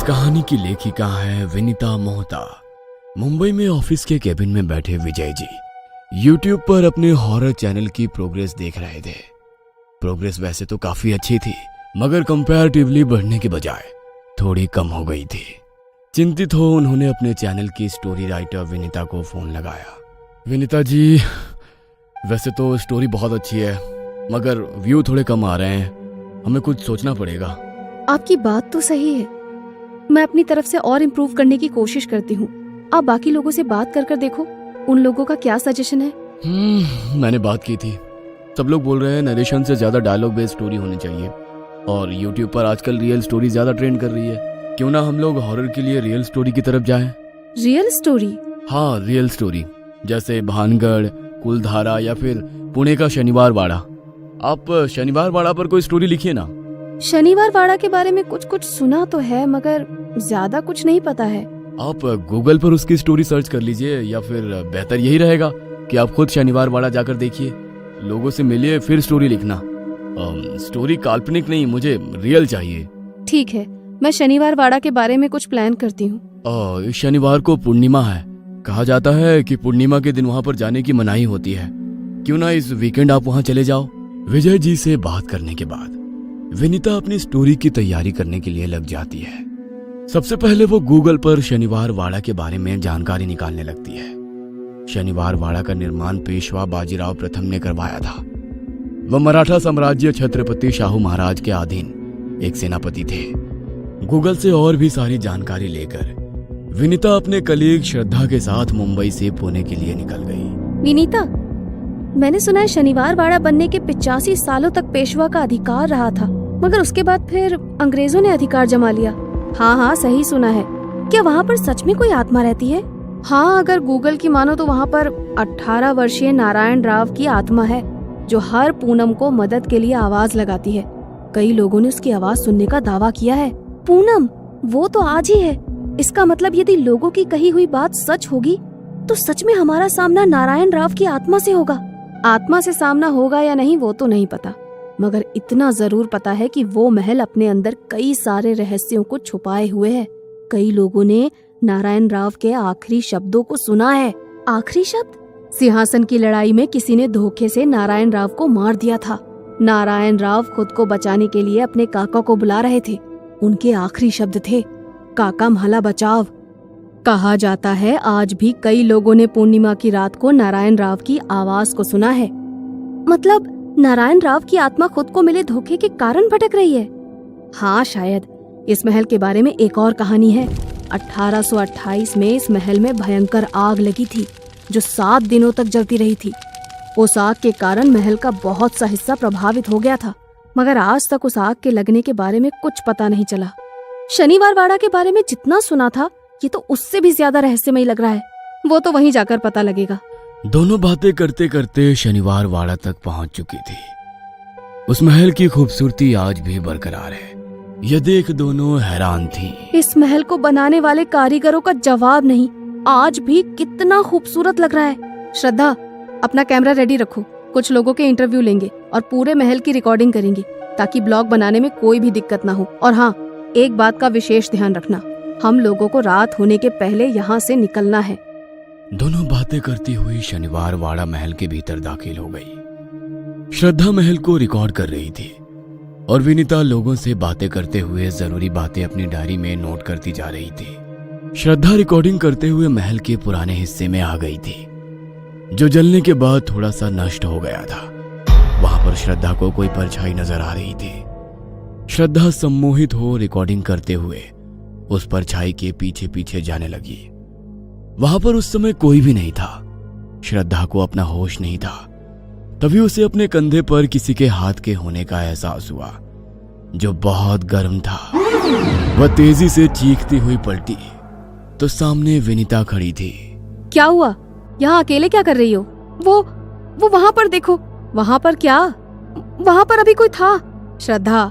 कहानी की लेखिका है विनीता मोहता। मुंबई में ऑफिस के केबिन में बैठे विजय जी यूट्यूब पर अपने हॉरर चैनल की प्रोग्रेस देख रहे थे। प्रोग्रेस वैसे तो काफी अच्छी थी, मगर कंपैरेटिवली बढ़ने के बजाय थोड़ी कम हो गई थी। चिंतित हो उन्होंने अपने चैनल की स्टोरी राइटर विनीता को फोन लगाया। विनीता जी, वैसे तो स्टोरी बहुत अच्छी है, मगर व्यू थोड़े कम आ रहे हैं, हमें कुछ सोचना पड़ेगा। आपकी बात तो सही है, मैं अपनी तरफ से और इम्प्रूव करने की कोशिश करती हूँ। आप बाकी लोगों से बात कर देखो, उन लोगों का क्या सजेशन है। मैंने बात की थी, सब लोग बोल रहे हैं नरेशन से ज्यादा डायलॉग बेस्ड स्टोरी होनी चाहिए, और यूट्यूब पर आजकल रियल स्टोरी ज्यादा ट्रेंड कर रही है। क्यों ना हम लोग हॉरर के लिए रियल स्टोरी की तरफ जाएं? Real story? हाँ, रियल स्टोरी, जैसे भानगढ़, कुलधारा या फिर पुणे का शनिवार वाड़ा। आप शनिवार वाड़ा पर कोई स्टोरी लिखिए ना। शनिवार वाड़ा के बारे में कुछ सुना तो है, मगर ज्यादा कुछ नहीं पता है। आप गूगल पर उसकी स्टोरी सर्च कर लीजिए, या फिर बेहतर यही रहेगा कि आप खुद शनिवार वाड़ा जाकर देखिए, लोगों से मिलिए, फिर स्टोरी लिखना। स्टोरी काल्पनिक नहीं, मुझे रियल चाहिए। ठीक है, मैं शनिवार वाड़ा के बारे में कुछ प्लान करती हूँ। शनिवार को पूर्णिमा है, कहा जाता है कि पूर्णिमा के दिन वहाँ पर जाने की मनाही होती है। क्यों ना इस वीकेंड आप वहाँ चले जाओ। विजय जी से बात करने के बाद विनीता अपनी स्टोरी की तैयारी करने के लिए लग जाती है। सबसे पहले वो गूगल पर शनिवार वाड़ा के बारे में जानकारी निकालने लगती है। शनिवार वाड़ा का निर्माण पेशवा बाजीराव प्रथम ने करवाया था। वह मराठा साम्राज्य छत्रपति शाहू महाराज के अधीन एक सेनापति थे। गूगल से और भी सारी जानकारी लेकर विनीता अपने कलीग श्रद्धा के साथ मुंबई से पुणे के लिए निकल गई। विनीता, मैंने सुना है शनिवार वाड़ा बनने के 85 सालों तक पेशवा का अधिकार रहा था, मगर उसके बाद फिर अंग्रेजों ने अधिकार जमा लिया। हाँ, सही सुना है। क्या वहाँ पर सच में कोई आत्मा रहती है? हाँ, अगर गूगल की मानो तो वहाँ पर 18 वर्षीय नारायण राव की आत्मा है, जो हर पूनम को मदद के लिए आवाज लगाती है। कई लोगों ने उसकी आवाज सुनने का दावा किया है। पूनम, वो तो आज ही है। इसका मतलब यदि लोगों की कही हुई बात सच होगी, तो सच में हमारा सामना नारायण राव की आत्मा से होगा। आत्मा से सामना होगा या नहीं वो तो नहीं पता, मगर इतना जरूर पता है कि वो महल अपने अंदर कई सारे रहस्यों को छुपाए हुए है। कई लोगों ने नारायण राव के आखिरी शब्दों को सुना है। आखिरी शब्द? सिंहासन की लड़ाई में किसी ने धोखे से नारायण राव को मार दिया था। नारायण राव खुद को बचाने के लिए अपने काका को बुला रहे थे। उनके आखिरी शब्द थे, काका म्हाला बचाव। कहा जाता है आज भी कई लोगों ने पूर्णिमा की रात को नारायण राव की आवाज को सुना है। मतलब नारायण राव की आत्मा खुद को मिले धोखे के कारण भटक रही है। हाँ, शायद। इस महल के बारे में एक और कहानी है। 1828 में इस महल में भयंकर आग लगी थी, जो 7 दिनों तक जलती रही थी। उस आग के कारण महल का बहुत सा हिस्सा प्रभावित हो गया था, मगर आज तक उस आग के लगने के बारे में कुछ पता नहीं चला। शनिवार वाड़ा के बारे में जितना सुना था, ये तो उससे भी ज्यादा रहस्यमय लग रहा है। वो तो वहीं जाकर पता लगेगा। दोनों बातें करते करते शनिवार वाड़ा तक पहुंच चुकी थी। उस महल की खूबसूरती आज भी बरकरार है। यह देख दोनों हैरान थी। इस महल को बनाने वाले कारीगरों का जवाब नहीं, आज भी कितना खूबसूरत लग रहा है। श्रद्धा, अपना कैमरा रेडी रखो, कुछ लोगों के इंटरव्यू लेंगे और पूरे महल की रिकॉर्डिंग करेंगे, ताकि ब्लॉग बनाने में कोई भी दिक्कत ना हो। और हाँ, एक बात का विशेष ध्यान रखना, हम लोगों को रात होने के पहले यहाँ से निकलना है। दोनों बातें करती हुई शनिवार वाड़ा महल के भीतर दाखिल हो गई। श्रद्धा महल को रिकॉर्ड कर रही थी और विनीता लोगों से बातें करते हुए जरूरी बातें अपनी डायरी में नोट करती जा रही थी। श्रद्धा रिकॉर्डिंग करते हुए महल के पुराने हिस्से में आ गई थी, जो जलने के बाद थोड़ा सा नष्ट हो गया था। वहां पर श्रद्धा को कोई परछाई नजर आ रही थी। श्रद्धा सम्मोहित हो रिकॉर्डिंग करते हुए उस परछाई के पीछे पीछे जाने लगी। वहां पर उस समय कोई भी नहीं था। श्रद्धा को अपना होश नहीं था। तभी उसे अपने कंधे पर किसी के हाथ के होने का एहसास हुआ, जो बहुत गर्म था। वह तेजी से चीखती हुई पलटी तो सामने विनीता खड़ी थी। क्या हुआ? यहाँ अकेले क्या कर रही हो? वो वहाँ पर देखो। वहाँ पर क्या? वहाँ पर अभी कोई था। श्रद्धा,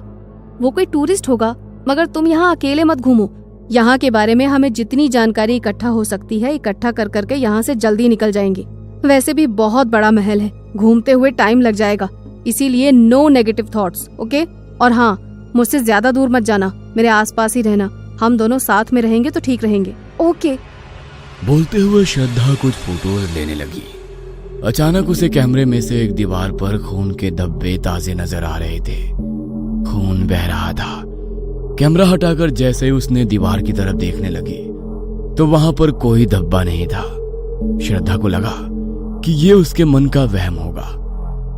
वो कोई टूरिस्ट होगा, मगर तुम यहाँ अकेले मत घूमो। यहाँ के बारे में हमें जितनी जानकारी इकट्ठा हो सकती है इकट्ठा कर करके यहाँ से जल्दी निकल जाएंगे। वैसे भी बहुत बड़ा महल है, घूमते हुए टाइम लग जाएगा, इसीलिए नो नेगेटिव थॉट्स, ओके? और हाँ, मुझसे ज्यादा दूर मत जाना, मेरे आसपास ही रहना। हम दोनों साथ में रहेंगे तो ठीक रहेंगे। ओके। बोलते हुए श्रद्धा कुछ फोटोज लेने लगी। अचानक उसे कैमरे में से एक दीवार पर खून के धब्बे ताजे नजर आ रहे थे। खून बह रहा था। कैमरा हटाकर जैसे ही उसने दीवार की तरफ देखने लगी तो वहां पर कोई धब्बा नहीं था। श्रद्धा को लगा कि ये उसके मन का वहम होगा,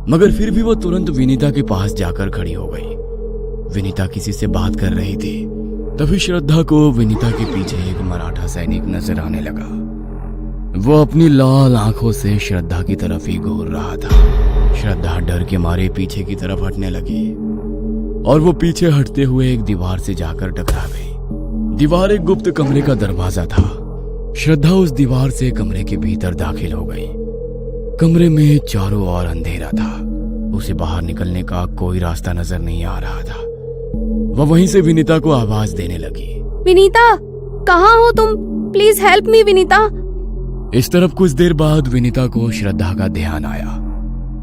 मगर फिर भी वो तुरंत विनीता के पास जाकर खड़ी हो गई। विनीता किसी से बात कर रही थी। तभी श्रद्धा को विनीता के पीछे एक मराठा सैनिक नजर आने लगा। वो अपनी लाल आंखों से श्रद्धा की तरफ ही घूर रहा था। श्रद्धा डर के मारे पीछे की तरफ हटने लगी और वो पीछे हटते हुए एक दीवार से जाकर टकरा गई। दीवार एक गुप्त कमरे का दरवाजा था। श्रद्धा उस दीवार से कमरे के भीतर दाखिल हो गई। कमरे में चारों ओर अंधेरा था। उसे बाहर निकलने का कोई रास्ता नजर नहीं आ रहा था। वह वहीं से विनीता को आवाज देने लगी। विनीता, कहाँ हो तुम? Please help me Vinita. इस तरफ कुछ देर बाद विनीता को श्रद्धा का ध्यान आया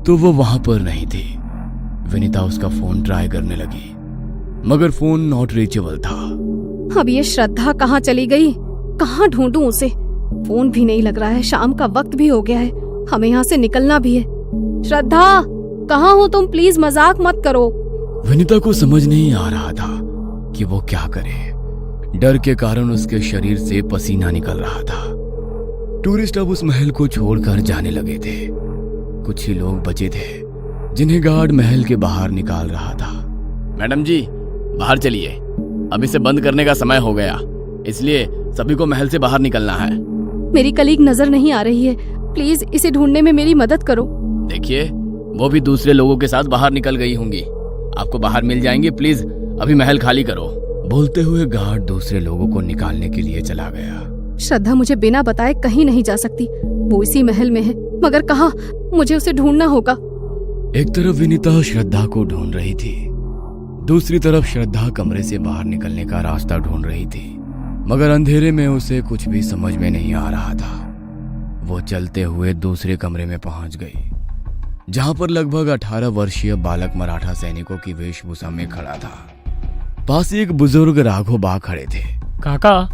तो वो वहां पर नहीं थी। विनीता उसका फोन ट्राई करने लगी मगर फोन नॉट रीचेबल था। अब ये श्रद्धा कहाँ चली गई? कहाँ ढूंढूं उसे? फोन भी नहीं लग रहा है। शाम का वक्त भी हो गया है। हमें यहाँ से निकलना भी है। श्रद्धा, कहाँ हो तुम? प्लीज मजाक मत करो। विनीता को समझ नहीं आ रहा था कि वो क्या करे। डर के कारण उसके शरीर से पसीना निकल रहा था। टूरिस्ट अब उस महल को छोड़कर जाने लगे थे। कुछ ही लोग बचे थे जिन्हें गार्ड महल के बाहर निकाल रहा था। मैडम जी, बाहर चलिए, अब इसे बंद करने का समय हो गया, इसलिए सभी को महल से बाहर निकलना है। मेरी कलीग नजर नहीं आ रही है। प्लीज इसे ढूंढने में मेरी मदद करो। देखिए, वो भी दूसरे लोगों के साथ बाहर निकल गई होंगी। आपको बाहर मिल जाएंगे, प्लीज अभी महल खाली करो। बोलते हुए गार्ड दूसरे लोगों को निकालने के लिए चला गया। श्रद्धा मुझे बिना बताए कहीं नहीं जा सकती। वो इसी महल में है, मगर कहाँ? मुझे उसे ढूंढना होगा। एक तरफ विनीता श्रद्धा को ढूंढ रही थी, दूसरी तरफ श्रद्धा कमरे से बाहर निकलने का रास्ता ढूंढ रही थी, मगर अंधेरे में उसे कुछ भी समझ में नहीं आ रहा था। वो चलते हुए दूसरे कमरे में पहुंच गई, जहां पर लगभग 18 वर्षीय बालक मराठा सैनिकों की वेशभूषा में खड़ा था। पास ही एक बुजुर्ग राघव बा खड़े थे। काका,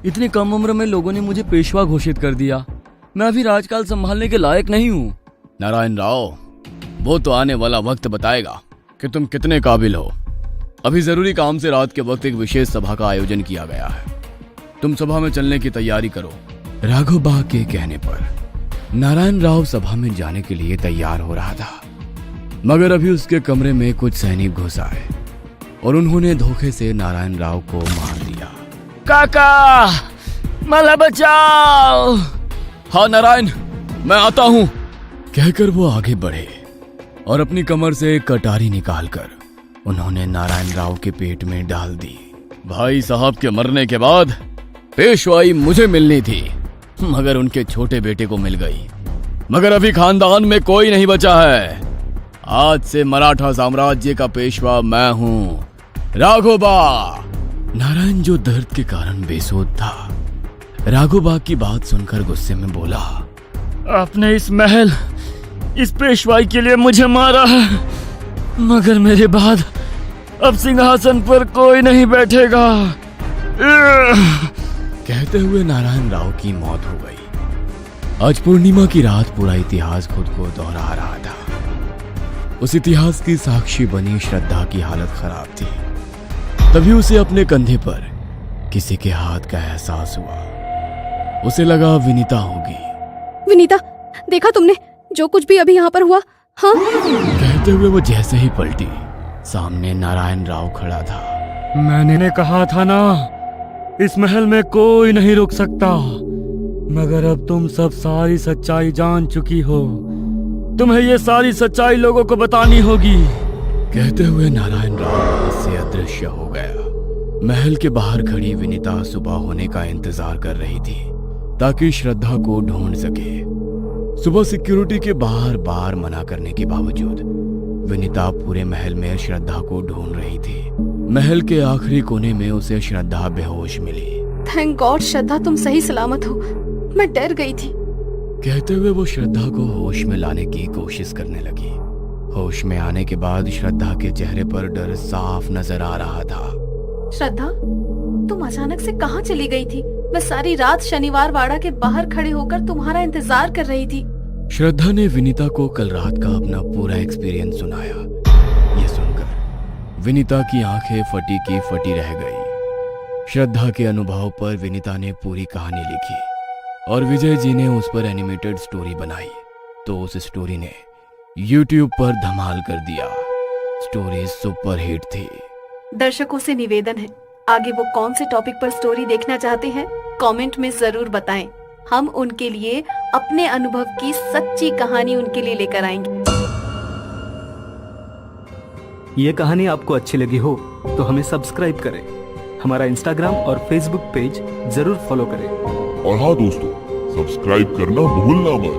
इतनी कम उम्र में लोगों ने मुझे पेशवा घोषित कर दिया। मैं अभी राजकाल संभालने के लायक नहीं हूँ। नारायण राव, वो तो आने वाला वक्त बताएगा कि तुम कितने काबिल हो। अभी जरूरी काम से रात के वक्त एक विशेष सभा का आयोजन किया गया है। तुम सभा में चलने की तैयारी करो। राघव बा के कहने पर नारायण राव सभा में जाने के लिए तैयार हो रहा था, मगर अभी उसके कमरे में कुछ सैनिक घुस आए और उन्होंने धोखे से नारायण राव को मार दिया। काका, मला बचाओ। हाँ नारायण, मैं आता हूं, कहकर वो आगे बढ़े और अपनी कमर से एक कटारी निकालकर उन्होंने नारायण राव के पेट में डाल दी। भाई साहब के मरने के बाद पेशवाई मुझे मिलनी थी, मगर उनके छोटे बेटे को मिल गई। मगर अभी खानदान में कोई नहीं बचा है। आज से मराठा साम्राज्य का पेशवा मैं हूँ, राघोबा। नारायण, जो दर्द के कारण बेसुध था, राघोबा की बात सुनकर गुस्से में बोला, आपने इस महल, इस पेशवाई के लिए मुझे मारा है, मगर मेरे बाद अब सिंहासन पर कोई नहीं बैठेगा। कहते हुए नारायण राव की मौत हो गई। आज पूर्णिमा की रात पूरा इतिहास खुद को दोहरा रहा था। उस इतिहास की साक्षी बनी श्रद्धा की हालत खराब थी। तभी उसे अपने कंधे पर किसी के हाथ का एहसास हुआ। उसे लगा विनीता होगी। विनीता, देखा तुमने जो कुछ भी अभी यहाँ पर हुआ? हाँ। कहते हुए वो जैसे ही पलटी, सामने नारायण राव खड़ा था। मैंने कहा था ना, इस महल में कोई नहीं रुक सकता, मगर अब तुम सब सारी सच्चाई जान चुकी हो। तुम्हें ये सारी सच्चाई लोगों को बतानी होगी। कहते हुए नारायण राव से अदृश्य हो गया। महल के बाहर खड़ी विनीता सुबह होने का इंतजार कर रही थी ताकि श्रद्धा को ढूंढ सके। सुबह सिक्योरिटी के बाहर बार मना करने के बावजूद विनीता पूरे महल में श्रद्धा को ढूंढ रही थी। महल के आखिरी कोने में उसे श्रद्धा बेहोश मिली। थैंक गॉड श्रद्धा, तुम सही सलामत हो। मैं डर गई थी। कहते हुए वो श्रद्धा को होश में लाने की कोशिश करने लगी। होश में आने के बाद श्रद्धा के चेहरे पर डर साफ नजर आ रहा था। श्रद्धा, तुम अचानक से कहाँ चली गई थी? मैं सारी रात शनिवार वाड़ा के बाहर खड़े होकर तुम्हारा इंतजार कर रही थी। श्रद्धा ने विनीता को कल रात का अपना पूरा एक्सपीरियंस सुनाया। ये सुनकर विनीता की आंखें फटी की फटी रह गई। श्रद्धा के अनुभव पर विनीता ने पूरी कहानी लिखी और विजय जी ने उस पर एनिमेटेड स्टोरी बनाई, तो उस स्टोरी ने YouTube पर धमाल कर दिया। स्टोरी सुपर हिट थी। दर्शकों से निवेदन है, आगे वो कौन से टॉपिक पर स्टोरी देखना चाहते हैं कमेंट में जरूर बताएं। हम उनके लिए अपने अनुभव की सच्ची कहानी उनके लिए लेकर आएंगे। ये कहानी आपको अच्छी लगी हो तो हमें सब्सक्राइब करें, हमारा इंस्टाग्राम और फेसबुक पेज जरूर फॉलो करें। और हाँ दोस्तों, सब्सक्राइब करना भूलना मत।